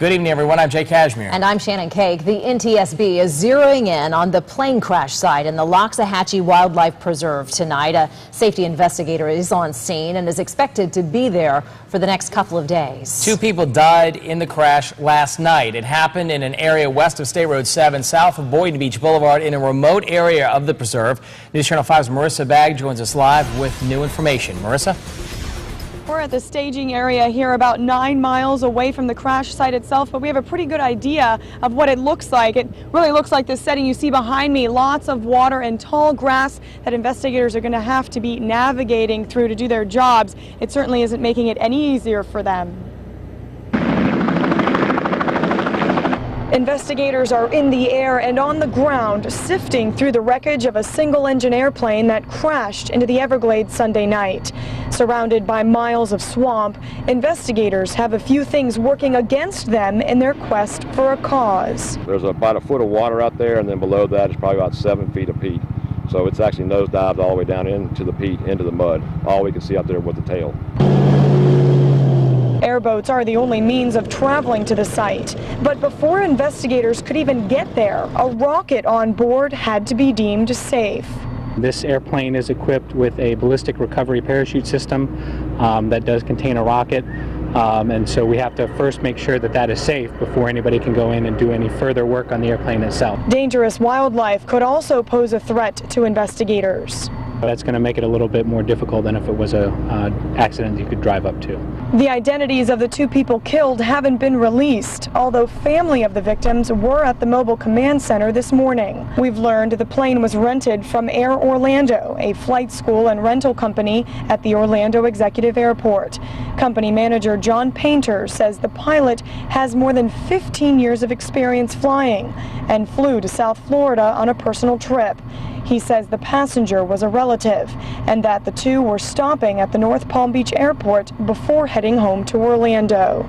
Good evening, everyone. I'm Jay Cashmere. And I'm Shannon Cake. The NTSB is zeroing in on the plane crash site in the Loxahatchee Wildlife Preserve tonight. A safety investigator is on scene and is expected to be there for the next couple of days. 2 people died in the crash last night. It happened in an area west of State Road 7, south of Boynton Beach Boulevard, in a remote area of the preserve. News Channel 5's Marissa Bagg joins us live with new information. Marissa? We're at the staging area here about 9 miles away from the crash site itself, but we have a pretty good idea of what it looks like. It really looks like the setting you see behind me, lots of water and tall grass that investigators are going to have to be navigating through to do their jobs. It certainly isn't making it any easier for them. Investigators are in the air and on the ground, sifting through the wreckage of a single-engine airplane that crashed into the Everglades Sunday night. Surrounded by miles of swamp, investigators have a few things working against them in their quest for a cause. There's about a foot of water out there, and then below that is probably about 7 feet of peat. So it's actually nosedived all the way down into the peat, into the mud. All we can see out there was the tail. Airboats are the only means of traveling to the site. But before investigators could even get there, a rocket on board had to be deemed safe. This airplane is equipped with a ballistic recovery parachute system that does contain a rocket. And so we have to first make sure that that is safe before anybody can go in and do any further work on the airplane itself. Dangerous wildlife could also pose a threat to investigators. That's going to make it a little bit more difficult than if it was an accident you could drive up to. The identities of the 2 people killed haven't been released, although family of the victims were at the Mobile Command Center this morning. We've learned the plane was rented from Air Orlando, a flight school and rental company at the Orlando Executive Airport. Company manager John Painter says the pilot has more than 15 years of experience flying and flew to South Florida on a personal trip. He says the passenger was a relative and that the 2 were stopping at the North Palm Beach Airport before heading home to Orlando.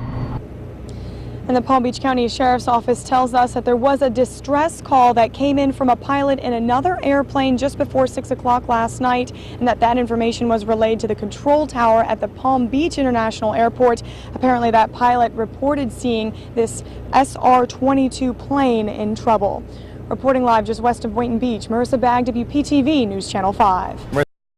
And the Palm Beach County Sheriff's Office tells us that there was a distress call that came in from a pilot in another airplane just before 6 o'clock last night, and that information was relayed to the control tower at the Palm Beach International Airport. Apparently that pilot reported seeing this SR-22 plane in trouble. Reporting live just west of Boynton Beach, Marissa Bagg, WPTV News Channel 5.